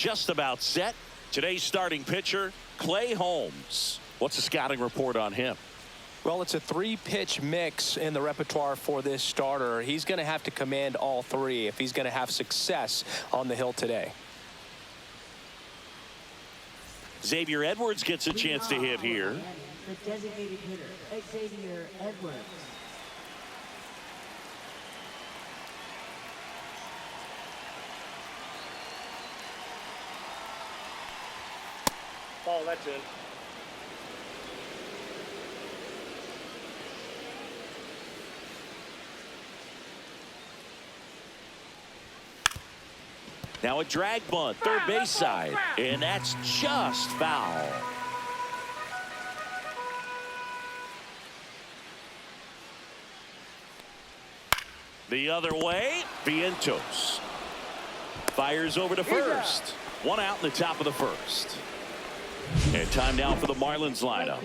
Just about set. Today's starting pitcher, Clay Holmes. What's the scouting report on him? Well, it's a 3-pitch mix in the repertoire for this starter. He's going to have to command all 3 if he's going to have success on the hill today. Xavier Edwards gets a chance to hit here. The designated hitter, Xavier Edwards. Oh, that's it. Now a drag bunt, third base side, and that's just foul. The other way, Vientos fires over to first. 1 out in the top of the first. And time now for the Marlins lineup.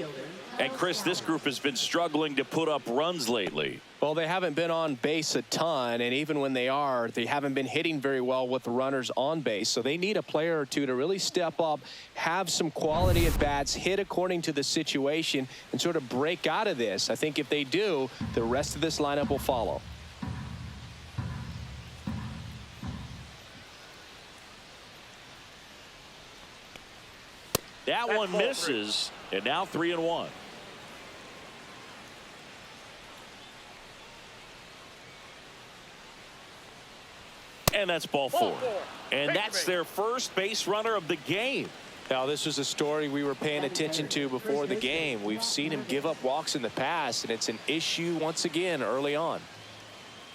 And Chris, this group has been struggling to put up runs lately. Well, they haven't been on base a ton, and even when they are, they haven't been hitting very well with the runners on base. So they need a player or two to really step up, have some quality at bats, hit according to the situation, and sort of break out of this. I think if they do, the rest of this lineup will follow. That one misses, and now 3-1. And that's ball 4. And that's their first base runner of the game. Now, this was a story we were paying attention to before the game. We've seen him give up walks in the past, and it's an issue once again early on.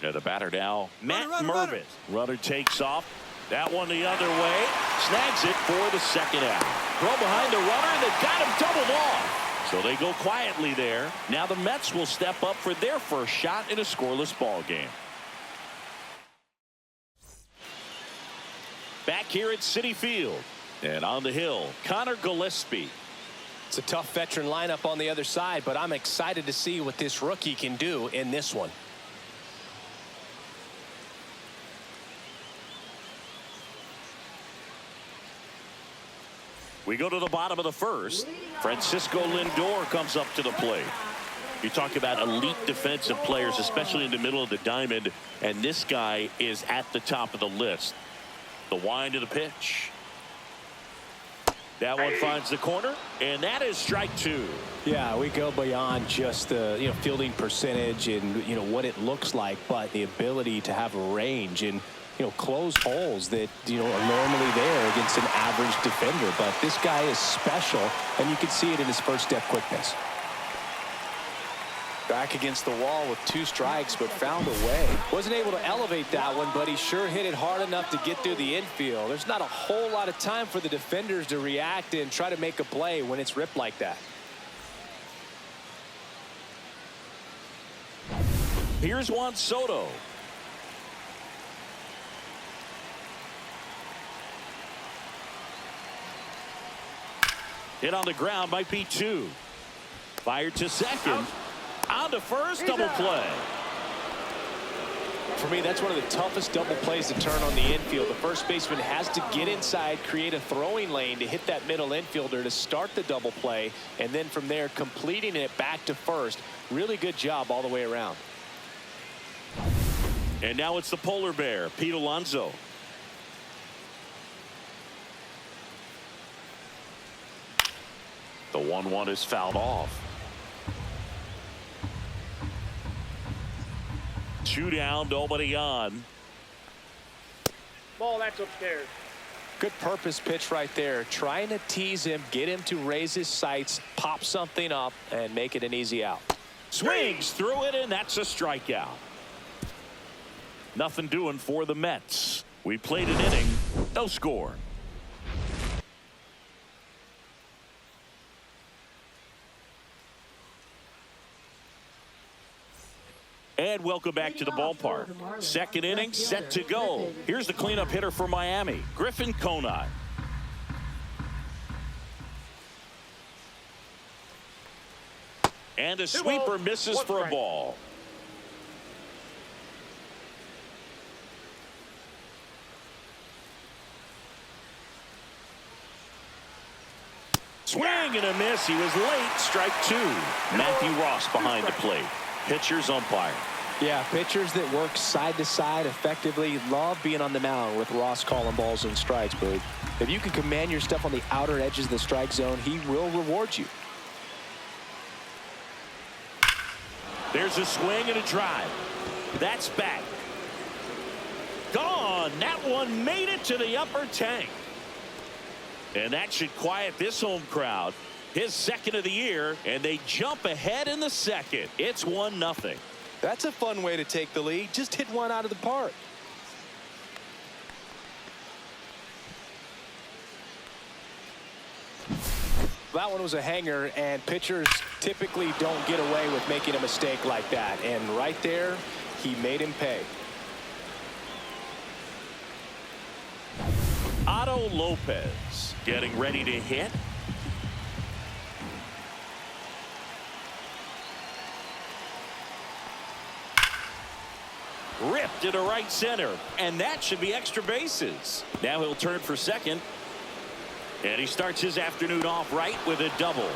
Yeah, the batter now, Matt Mervis. Runner takes off. That one the other way. Snags it for the second out. Throw behind the runner, and they've got him doubled off. So they go quietly there. Now the Mets will step up for their first shot in a scoreless ball game. Back here at Citi Field. And on the hill, Connor Gillespie. It's a tough veteran lineup on the other side, but I'm excited to see what this rookie can do in this one. We go to the bottom of the first. Francisco Lindor comes up to the plate. You talk about elite defensive players, especially in the middle of the diamond, and this guy is at the top of the list. The wind of the pitch. That one finds the corner, and that is strike 2. Yeah, we go beyond just the fielding percentage and what it looks like, but the ability to have range and close holes that are normally there against an average defender. But this guy is special, and you can see it in his first step quickness. Back against the wall with 2 strikes, but found a way. Wasn't able to elevate that one, but he sure hit it hard enough to get through the infield. There's not a whole lot of time for the defenders to react and try to make a play when it's ripped like that. Here's Juan Soto. Hit on the ground, might be 2. Fired to second. On to first, double play. For me, that's one of the toughest double plays to turn on the infield. The first baseman has to get inside, create a throwing lane to hit that middle infielder to start the double play, and then from there completing it back to first. Really good job all the way around. And now it's the polar bear, Pete Alonso. The 1-1 is fouled off. 2 down, nobody on. Ball, that's upstairs. Good purpose pitch right there. Trying to tease him, get him to raise his sights, pop something up, and make it an easy out. Swings through it, and that's a strikeout. Nothing doing for the Mets. We played an inning, no score. And welcome back to the ballpark. Second inning set to go. Here's the cleanup hitter for Miami, Griffin Conine. And a sweeper misses for a ball. Swing and a miss. He was late. Strike two. Matthew Ross behind the plate. Pitcher's umpire. Yeah, pitchers that work side to side effectively love being on the mound with Ross calling balls and strikes. But if you can command your stuff on the outer edges of the strike zone, he will reward you. There's a swing and a drive. That's back. Gone. That one made it to the upper tank. And that should quiet this home crowd. His second of the year, and they jump ahead in the second. It's 1-0. That's a fun way to take the lead. Just hit one out of the park. That one was a hanger, and pitchers typically don't get away with making a mistake like that. And right there, he made him pay. Otto Lopez getting ready to hit. Ripped to right center, and that should be extra bases. Now he'll turn for second, and he starts his afternoon off right with a double.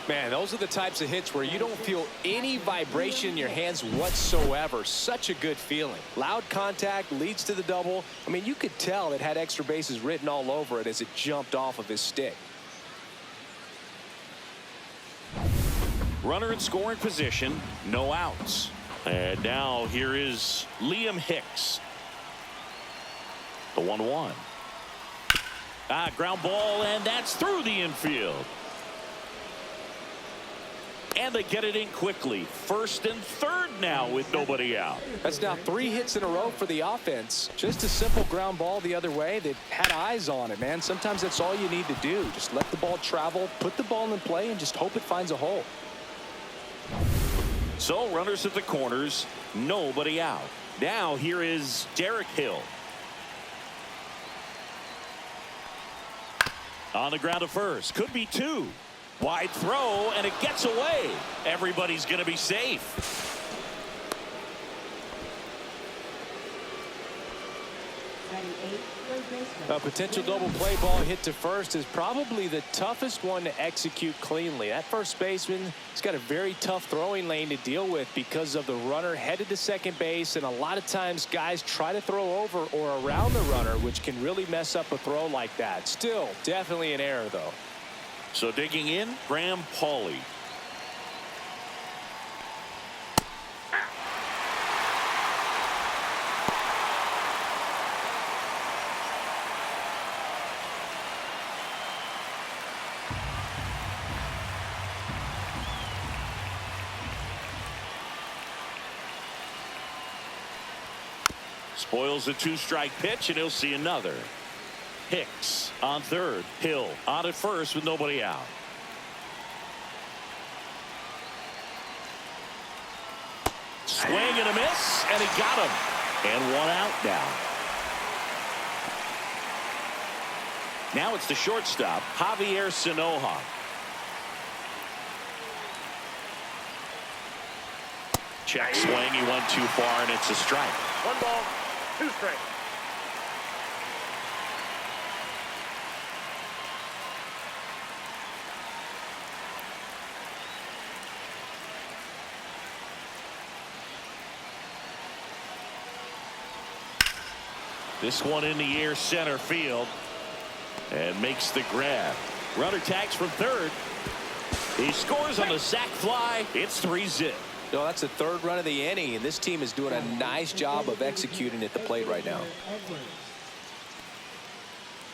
Man, those are the types of hits where you don't feel any vibration in your hands whatsoever. Such a good feeling. Loud contact leads to the double. I mean, you could tell it had extra bases written all over it as it jumped off of his stick. Runner in scoring position, no outs. And now here is Liam Hicks. The 1-1. Ground ball, and that's through the infield. And they get it in quickly. First and third now with nobody out. That's now 3 hits in a row for the offense. Just a simple ground ball the other way that had eyes on it, man. Sometimes that's all you need to do. Just let the ball travel, put the ball in play, and just hope it finds a hole. So runners at the corners, nobody out. Now here is Derek Hill. On the ground to first. Could be 2. Wide throw, and it gets away. Everybody's going to be safe. A potential double play ball hit to first is probably the toughest one to execute cleanly. That first baseman has got a very tough throwing lane to deal with because of the runner headed to second base, and a lot of times guys try to throw over or around the runner, which can really mess up a throw like that. Still, definitely an error, though. So digging in, Graham Pauley. Spoils a 2-strike pitch, and he'll see another. Hicks on third. Hill on at first with nobody out. Swing and a miss, and he got him. And 1 out now. Now it's the shortstop, Javier Sanoja. Check swing. He went too far, and it's a strike. 1 ball, 2 strikes. This one in the air center field and makes the grab. Runner tags from third. He scores on the sac fly. It's 3-zip. No, that's the 3rd run of the inning, and this team is doing a nice job of executing at the plate right now.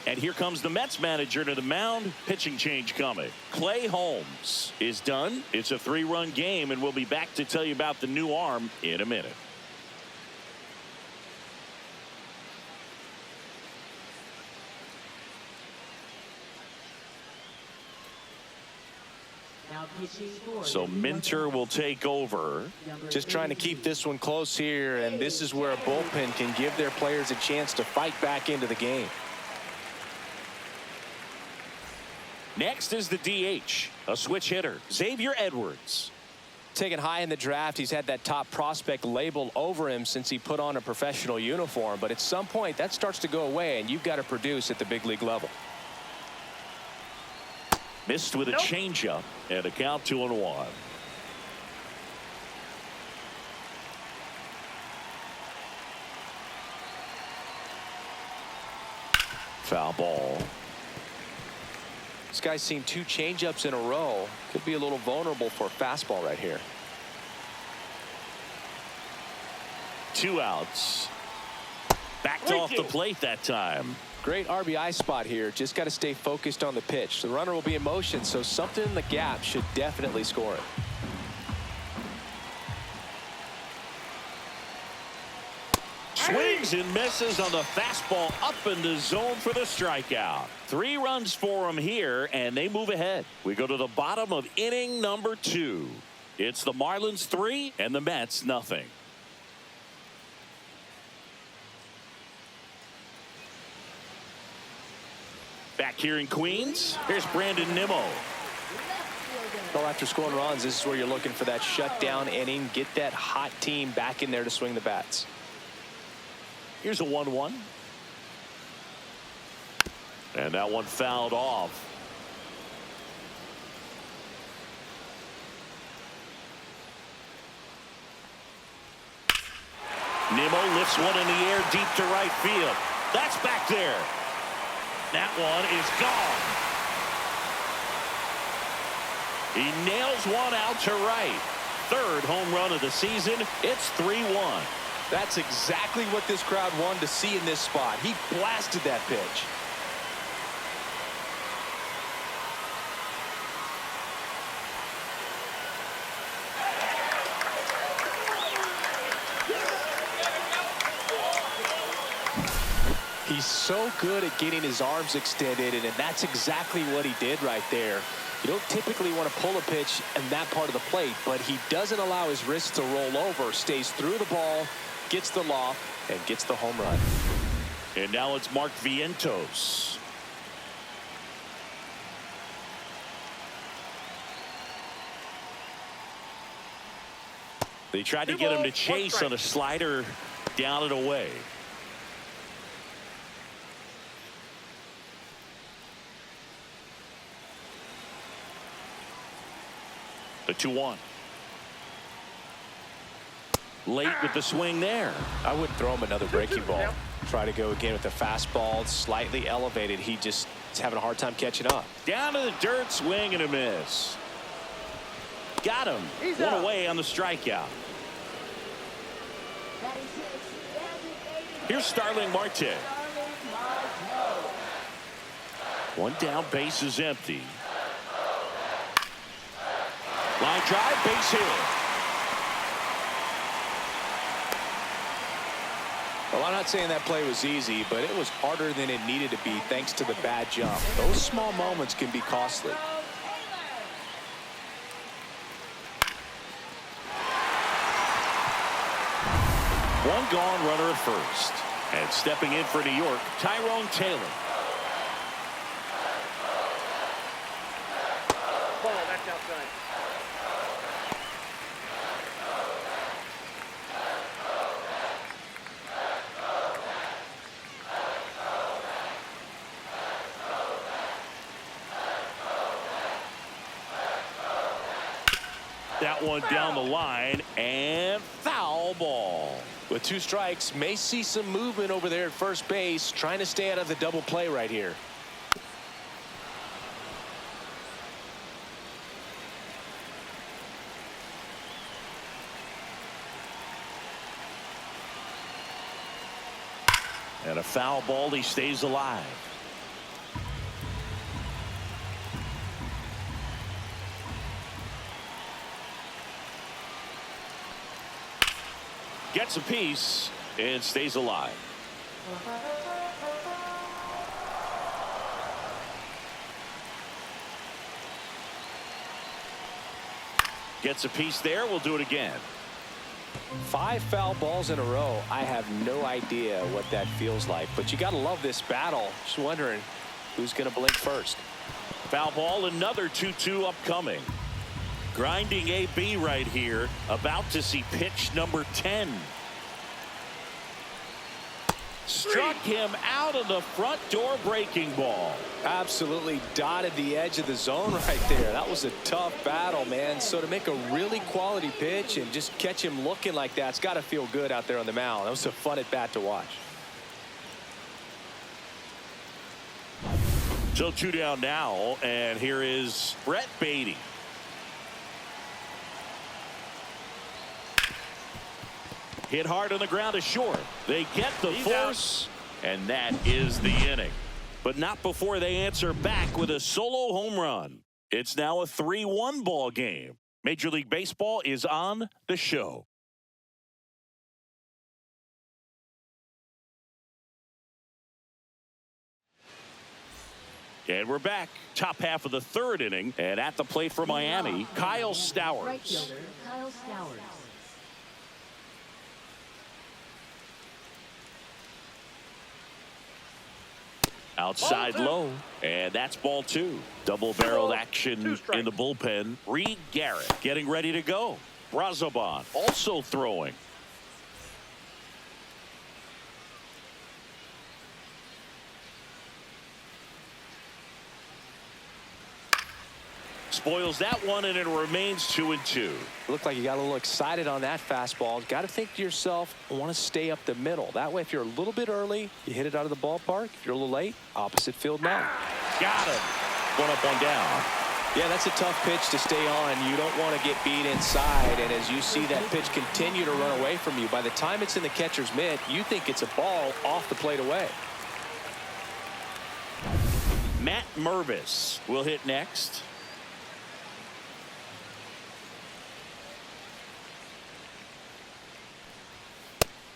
And here comes the Mets manager to the mound. Pitching change coming. Clay Holmes is done. It's a 3-run game, and we'll be back to tell you about the new arm in a minute. So Minter will take over. Just trying to keep this one close here, and this is where a bullpen can give their players a chance to fight back into the game. Next is the DH, a switch hitter, Xavier Edwards. Taken high in the draft, he's had that top prospect label over him since he put on a professional uniform, but at some point that starts to go away, and you've got to produce at the big league level. Missed with a changeup and a count 2-1. Foul ball. This guy's seen 2 changeups in a row. Could be a little vulnerable for a fastball right here. 2 outs. Backed off the plate that time. Great RBI spot here. Just got to stay focused on the pitch. The runner will be in motion, so something in the gap should definitely score it. Swings and misses on the fastball up in the zone for the strikeout. 3 runs for him here, and they move ahead. We go to the bottom of inning number 2. It's the Marlins 3 and the Mets nothing. Back here in Queens, here's Brandon Nimmo. Well, after scoring runs, this is where you're looking for that shutdown inning. Get that hot team back in there to swing the bats. Here's a 1-1. And that one fouled off. Nimmo lifts one in the air deep to right field. That's back there. That one is gone. He nails one out to right. 3rd home run of the season. It's 3-1. That's exactly what this crowd wanted to see in this spot. He blasted that pitch. He's so good at getting his arms extended, and that's exactly what he did right there. You don't typically want to pull a pitch in that part of the plate, but he doesn't allow his wrists to roll over, stays through the ball, gets the loft, and gets the home run. And now it's Mark Vientos. They tried to get him to chase on a slider down and away. The 2-1. Late with the swing there. I wouldn't throw him another breaking ball. Try to go again with the fastball, slightly elevated. He just is having a hard time catching up. Down to the dirt, swing and a miss. Got him. One away on the strikeout. Here's Starling Marte. One down, base is empty. Line drive, base hit. Well, I'm not saying that play was easy, but it was harder than it needed to be thanks to the bad jump. Those small moments can be costly. One gone, runner at first. And stepping in for New York, Tyrone Taylor. Ball, that's outside. That one down the line and foul ball. With 2 strikes, may see some movement over there at first base, trying to stay out of the double play right here. And a foul ball, he stays alive. Gets a piece and stays alive. Gets a piece there. We'll do it again. 5 foul balls in a row. I have no idea what that feels like, but you got to love this battle. Just wondering who's going to blink first. Foul ball, another 2-2 upcoming. Grinding AB right here, about to see pitch number 10. Struck him out of the front door breaking ball. Absolutely dotted the edge of the zone right there. That was a tough battle, man. So to make a really quality pitch and just catch him looking like that, it's got to feel good out there on the mound. That was a fun at bat to watch. So 2 down now, and here is Brett Beatty. Hit hard on the ground to short. They get the force, and that is the inning. But not before they answer back with a solo home run. It's now a 3-1 ball game. Major League Baseball is on the show. And we're back. Top half of the 3rd inning. And at the plate for Miami, Kyle Stowers. Right fielder, Kyle Stowers. Outside low, and that's ball 2. Double-barreled action in the bullpen. Reed Garrett getting ready to go. Brazoban also throwing. Spoils that one, and it remains 2-2. Looked like you got a little excited on that fastball. Got to think to yourself, I want to stay up the middle. That way, if you're a little bit early, you hit it out of the ballpark. If you're a little late, opposite field now. Got him. 1 up, 1 down. Yeah, that's a tough pitch to stay on. You don't want to get beat inside. And as you see that pitch continue to run away from you, by the time it's in the catcher's mitt, you think it's a ball off the plate away. Matt Mervis will hit next.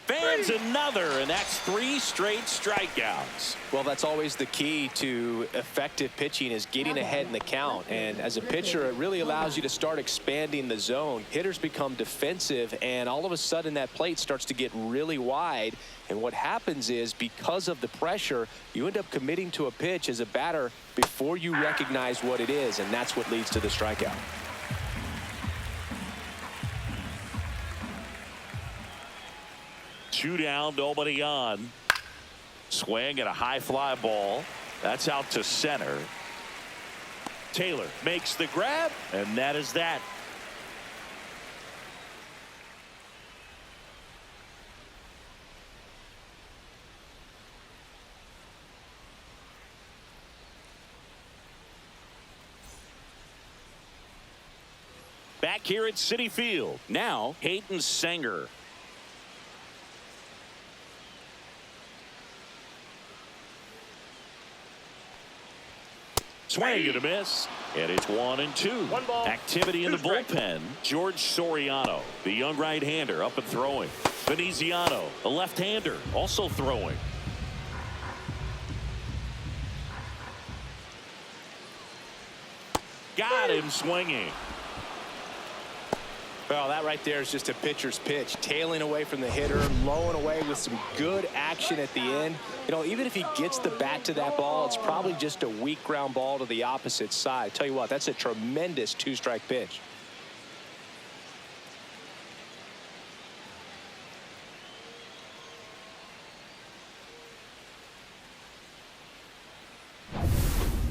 Fans another, and that's 3 straight strikeouts. Well, that's always the key to effective pitching, is getting ahead in the count. And as a pitcher, it really allows you to start expanding the zone. Hitters become defensive, and all of a sudden that plate starts to get really wide. And what happens is, because of the pressure, you end up committing to a pitch as a batter before you recognize what it is, and that's what leads to the strikeout. Two down, nobody on. Swing at a high fly ball. That's out to center. Taylor makes the grab, and that is that. Back here at Citi Field. Now, Hayden Sanger. Swing and a miss, and it's 1-2. 1 ball. Activity in the 2 strikes. bullpen. George Soriano, the young right-hander, up and throwing. Veneziano, a left-hander, also throwing. Got him swinging. Well, that right there is just a pitcher's pitch. Tailing away from the hitter, lowing away with some good action at the end. You know, even if he gets the bat to that ball, it's probably just a weak ground ball to the opposite side. Tell you what, that's a tremendous 2-strike pitch.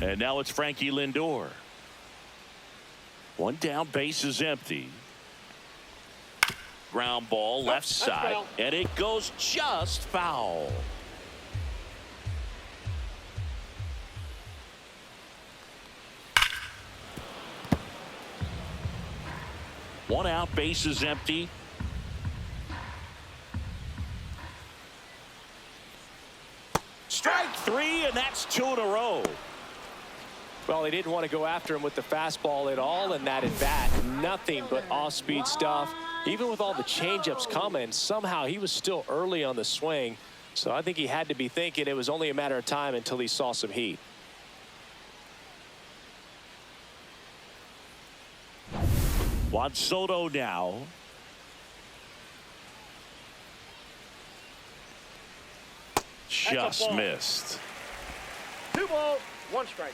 And now it's Frankie Lindor. 1 down, base is empty. Ground ball left side, foul. and it goes just foul. One out, base is empty. Strike 3, and that's 2 in a row. Well, they didn't want to go after him with the fastball at all in that at bat. Nothing but off-speed stuff. Even with all the changeups coming, somehow he was still early on the swing. So I think he had to be thinking it was only a matter of time until he saw some heat. Juan Soto now. Just ball. missed. 2 balls, 1 strike.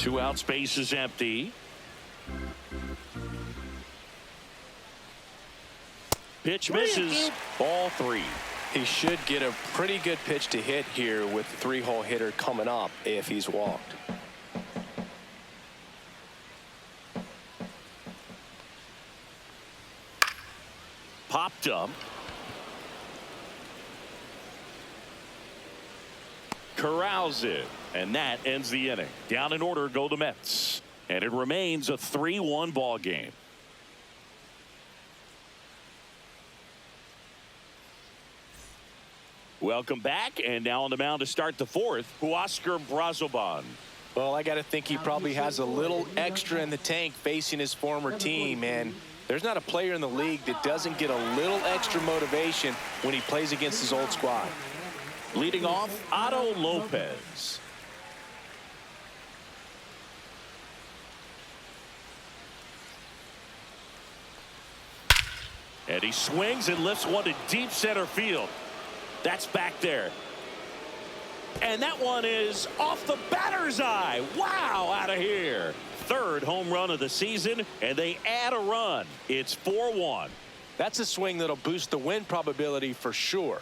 2 outs, base is empty. Pitch misses. Ball 3. He should get a pretty good pitch to hit here with the 3-hole hitter coming up if he's walked. Popped up. Corrals it. And that ends the inning. Down in order go the Mets. And it remains a 3-1 ball game. Welcome back, and now on the mound to start the 4th, Huascar Brazoban. Well, I got to think he probably has a little extra in the tank facing his former team, and there's not a player in the league that doesn't get a little extra motivation when he plays against his old squad. Leading off, Otto Lopez. And he swings and lifts one to deep center field. That's back there. And that one is off the batter's eye. Wow, out of here. 3rd home run of the season, and they add a run. It's 4-1. That's a swing that'll boost the win probability for sure.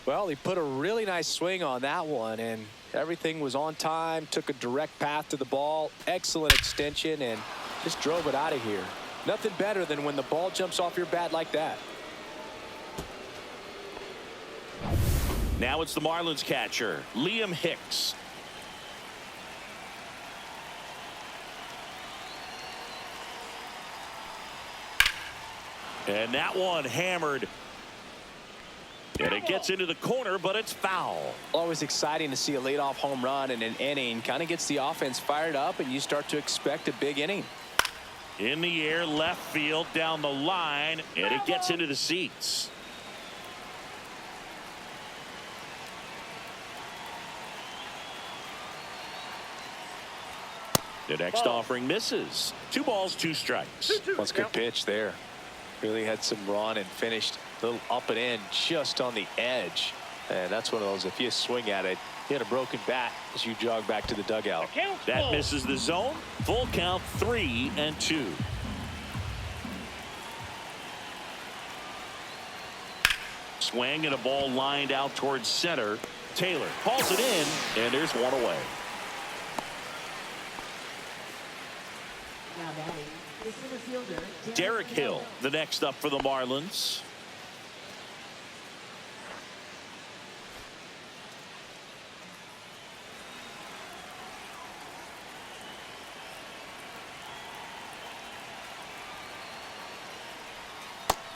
Well, he put a really nice swing on that one, and everything was on time, took a direct path to the ball, excellent extension, and just drove it out of here. Nothing better than when the ball jumps off your bat like that. Now it's the Marlins catcher, Liam Hicks. And that one hammered. And it gets into the corner, but it's foul. Always exciting to see a leadoff home run in an inning. Kind of gets the offense fired up, and you start to expect a big inning. In the air, left field, down the line, and it gets into the seats. The next offering misses. 2 balls, 2 strikes. That's a good pitch there. Really had some run and finished a little up and in just on the edge. And that's one of those, if you swing at it, you had a broken bat as you jog back to the dugout. That misses the zone. Full count, 3-2. Swing and a ball lined out towards center. Taylor hauls it in, and there's one away. Now batting is center fielder Derek Hill, the next up for the Marlins.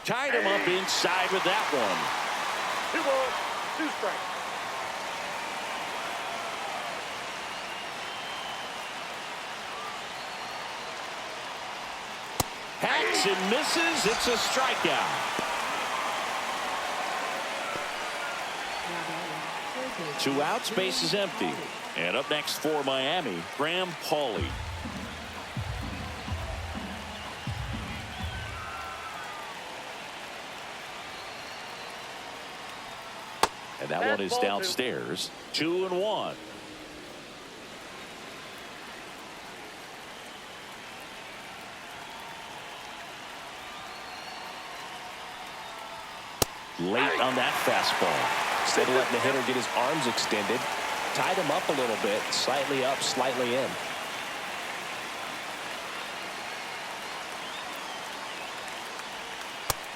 Tied him up inside with that one. 2 balls, 2 strikes. Hacks and misses. It's a strikeout. now batting 2 outs, base is empty. And up next for Miami, Graham Pauley. And that one is downstairs. 2-1. Late on that fastball. Instead of letting the hitter get his arms extended, tied him up a little bit, slightly up, slightly in.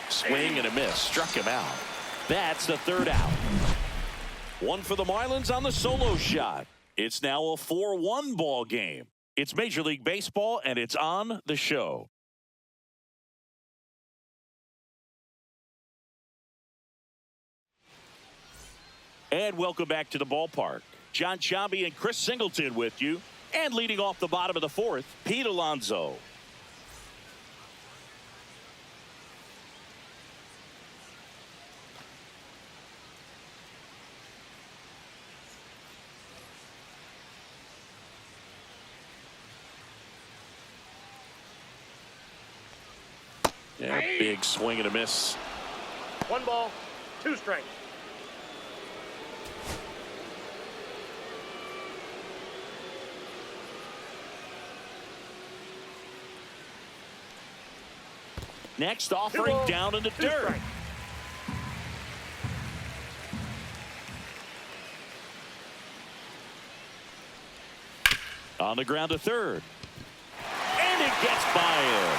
Swing and a miss. Struck him out. That's the 3rd out. One for the Marlins on the solo shot. It's now a 4-1 ball game. It's Major League Baseball, and it's on the show. And welcome back to the ballpark. John Chambi and Chris Singleton with you. And leading off the bottom of the 4th, Pete Alonso. Yeah, big swing and a miss. 1 ball, 2 strikes. Next offering down in the dirt. Strikes. On the ground to third. And it gets by him.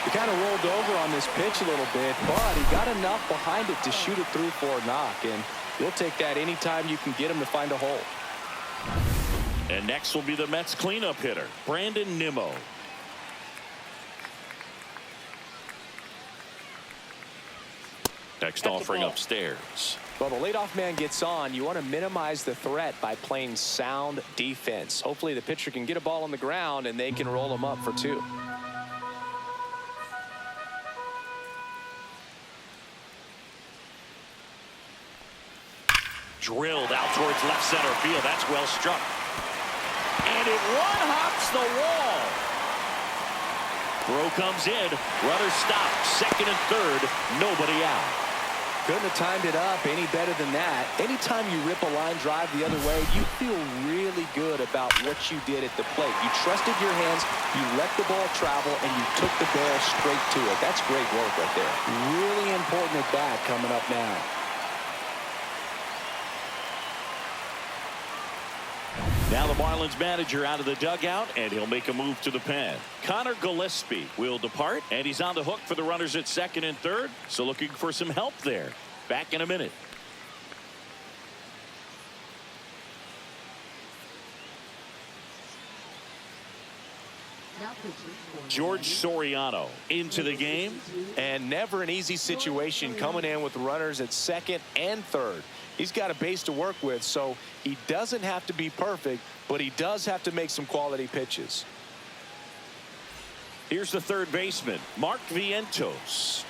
He kind of rolled over on this pitch a little bit, but he got enough behind it to shoot it through for a knock, and you'll take that anytime you can get him to find a hole. And next will be the Mets cleanup hitter, Brandon Nimmo. Next offering upstairs. Well, the leadoff man gets on. You want to minimize the threat by playing sound defense. Hopefully the pitcher can get a ball on the ground and they can roll him up for 2. Drilled out towards left center field. That's well struck. And it one-hops the wall. Throw comes in. Runner stopped. Second and third. Nobody out. Couldn't have timed it up any better than that. Anytime you rip a line drive the other way, you feel really good about what you did at the plate. You trusted your hands, you let the ball travel, and you took the ball straight to it. That's great work right there. Really important at bat coming up now. Now the Marlins manager out of the dugout, and he'll make a move to the pen. Connor Gillespie will depart, and he's on the hook for the runners at second and third. So looking for some help there. Back in a minute. George Soriano into the game. And never an easy situation coming in with runners at second and third. He's got a base to work with, so he doesn't have to be perfect, but he does have to make some quality pitches. Here's the third baseman, Mark Vientos.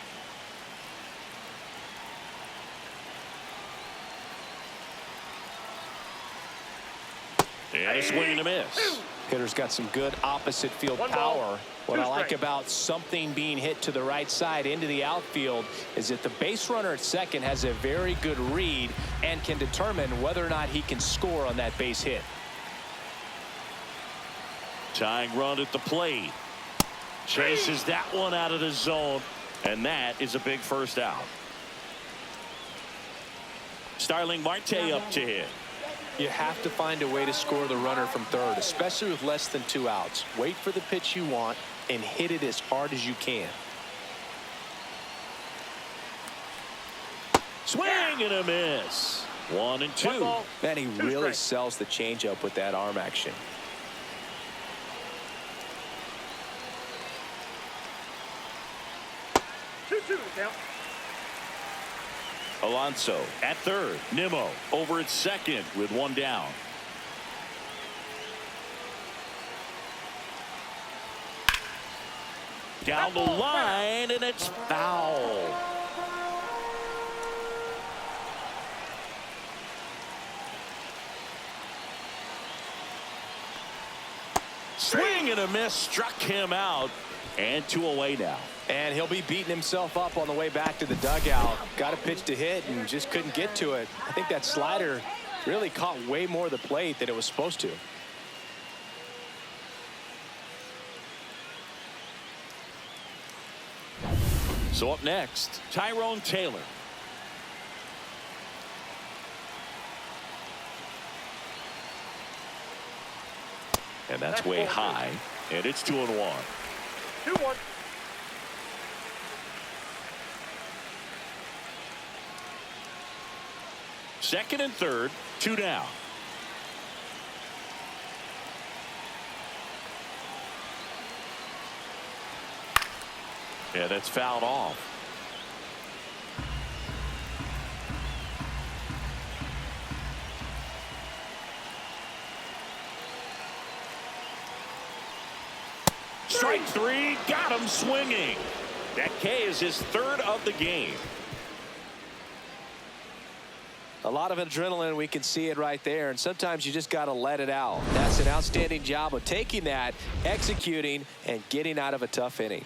And a swing and a miss. Hitter's got some good opposite field power. What I like about something being hit to the right side into the outfield is that the base runner at second has a very good read and can determine whether or not he can score on that base hit. Tying run at the plate. Chases that one out of the zone, and that is a big first out. Starling Marte up to hit. You have to find a way to score the runner from third, especially with less than 2 outs. Wait for the pitch you want and hit it as hard as you can. Swing and a miss. 1 and 2. Man, he really sells the changeup with that arm action. Alonso at third. Nimmo over at second with 1 down. Down the line, and it's foul. Swing and a miss, struck him out, and 2 away now. And he'll be beating himself up on the way back to the dugout. Got a pitch to hit and just couldn't get to it. I think that slider really caught way more of the plate than it was supposed to. So up next, Tyrone Taylor. And that's way high, and it's 2-1. 2-1. Second and third, 2 down. Yeah, that's fouled off. Strike 3, got him swinging. That K is his 3rd of the game. A lot of adrenaline, we can see it right there, and sometimes you just got to let it out. That's an outstanding job of taking that, executing, and getting out of a tough inning.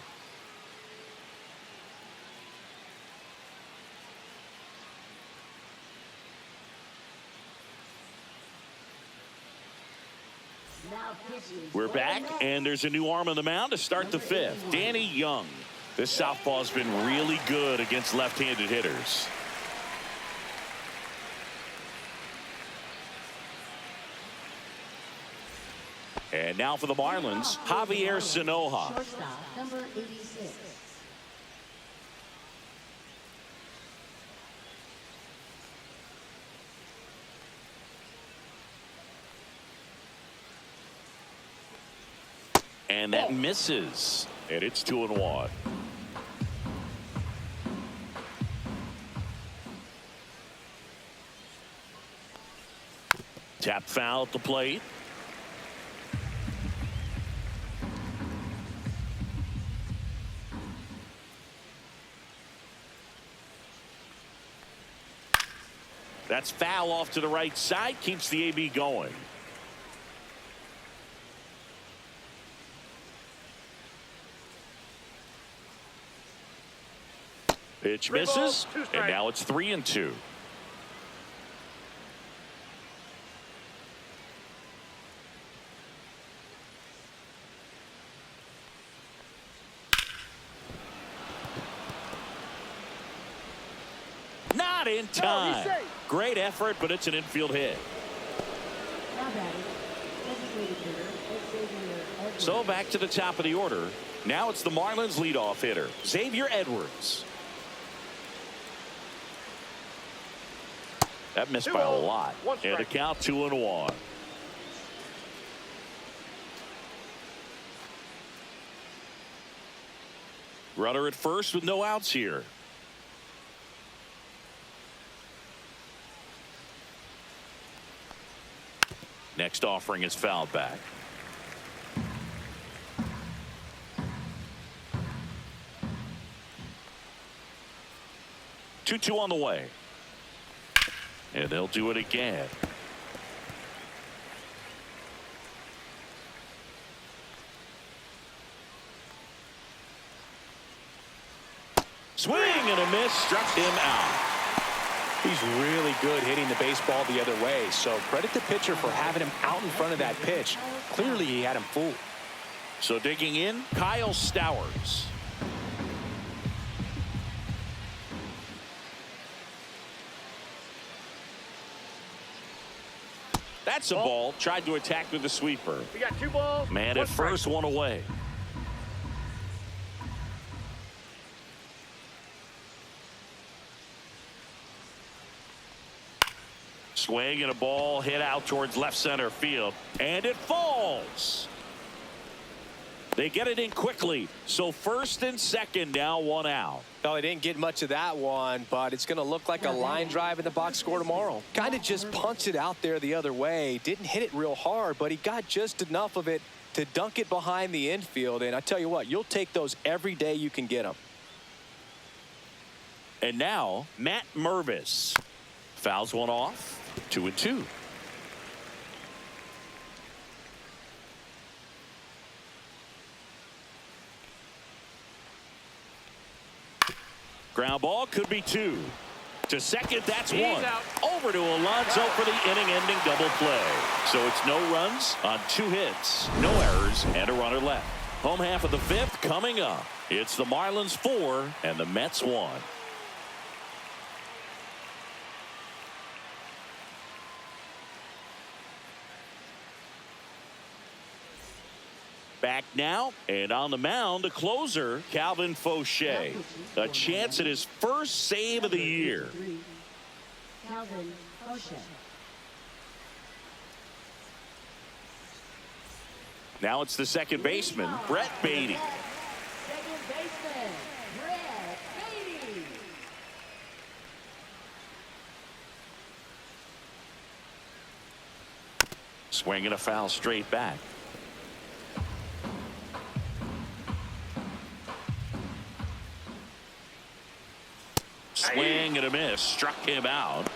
We're back, and there's a new arm on the mound to start the fifth. Danny Young. This southpaw's been really good against left-handed hitters. And now for the Marlins, Javier Sanoja. Shortstop, number 86. And that misses. And it's 2-1. Tap foul at the plate. That's foul off to the right side. Keeps the AB going. Pitch misses, and now it's 3-2. Not in time. Great effort, but it's an infield hit. Now batting, designated hitter, Xavier Edwards. So back to the top of the order. Now it's the Marlins leadoff hitter, Xavier Edwards. That missed by a lot. And the count 2-1. Runner at first with no outs here. Next offering is fouled back. Two on the way. And they'll do it again. Swing and a miss, struck him out. He's really good hitting the baseball the other way, so credit the pitcher for having him out in front of that pitch. Clearly he had him fooled. So digging in, Kyle Stowers. That's a ball. Tried to attack with the sweeper. We got 2 balls. Man at first, 1 away. Swing and a ball hit out towards left center field. And it falls. They get it in quickly. So first and second, now 1 out. Well, they didn't get much of that one, but it's going to look like a line drive in the box score tomorrow. Kind of just punched it out there the other way. Didn't hit it real hard, but he got just enough of it to dunk it behind the infield. And I tell you what, you'll take those every day you can get them. And now, Matt Mervis. Fouls one off. 2-2. Ground ball could be 2. To second, that's 1. Over to Alonso for the inning-ending double play. So it's no runs on 2 hits, no errors, and a runner left. Home half of the 5th coming up. It's the Marlins 4 and the Mets 1. Back now, and on the mound, the closer, Calvin Fauché. A chance at his first save of the year. Calvin Fauché. Now it's the second baseman, Brett Beatty. Second baseman, Brett Beatty. Swinging a foul straight back. Swing and a miss, struck him out,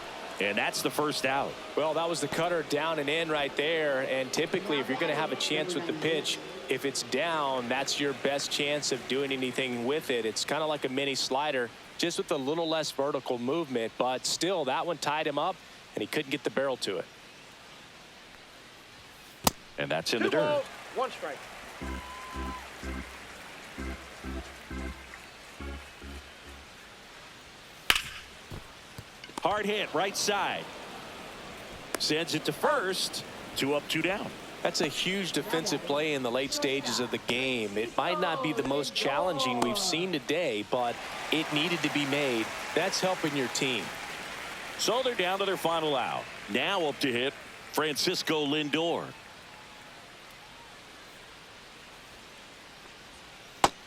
And that's the first out. Well, that was the cutter down and in right there. And typically, if you're going to have a chance with the pitch, if it's down, that's your best chance of doing anything with it. It's kind of like a mini slider, just with a little less vertical movement. But still, that one tied him up, and he couldn't get the barrel to it. And that's in 2 the dirt. balls, 1 strike. Hard hit, right side. Sends it to first. 2 up, 2 down. That's a huge defensive play in the late stages of the game. It might not be the most challenging we've seen today, but it needed to be made. That's helping your team. So they're down to their final out. Now up to hit Francisco Lindor.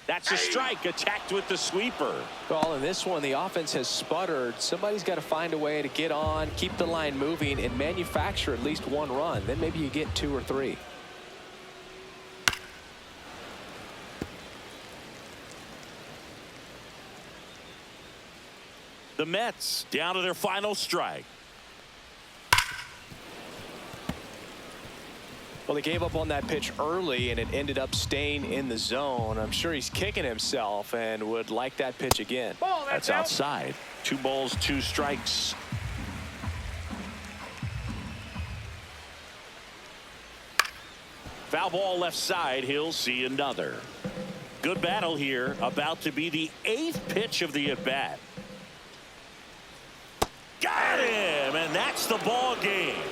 That's a strike, attacked with the sweeper. Well, in this one, the offense has sputtered. Somebody's got to find a way to get on, keep the line moving, and manufacture at least 1 run. Then maybe you get 2 or 3. The Mets down to their final strike. Well, he gave up on that pitch early, and it ended up staying in the zone. I'm sure he's kicking himself and would like that pitch again. Ball, That's out. outside. 2 balls, 2 strikes. Foul ball left side. He'll see another. Good battle here. About to be the 8th pitch of the at-bat. Got him, and that's the ball game.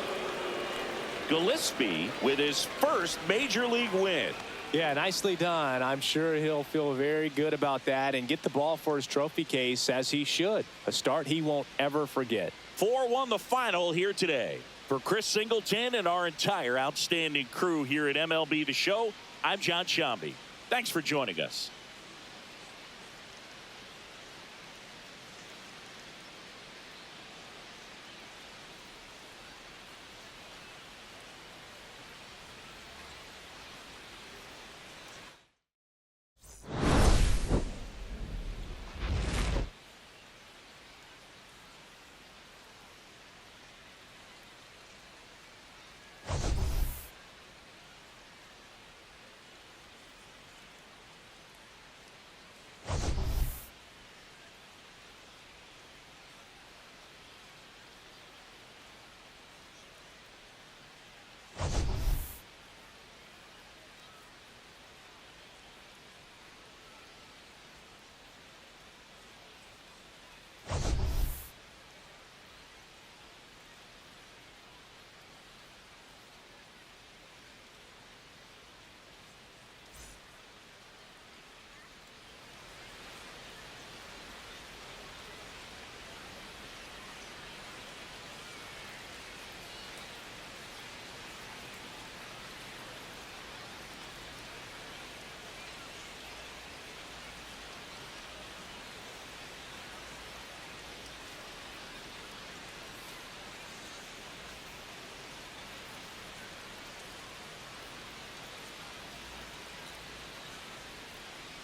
Gillespie with his first major league win. Yeah, nicely done. I'm sure he'll feel very good about that and get the ball for his trophy case, as he should. A start he won't ever forget. 4-1 the final here today. For Chris Singleton and our entire outstanding crew here at MLB The Show, I'm John Shambi. Thanks for joining us.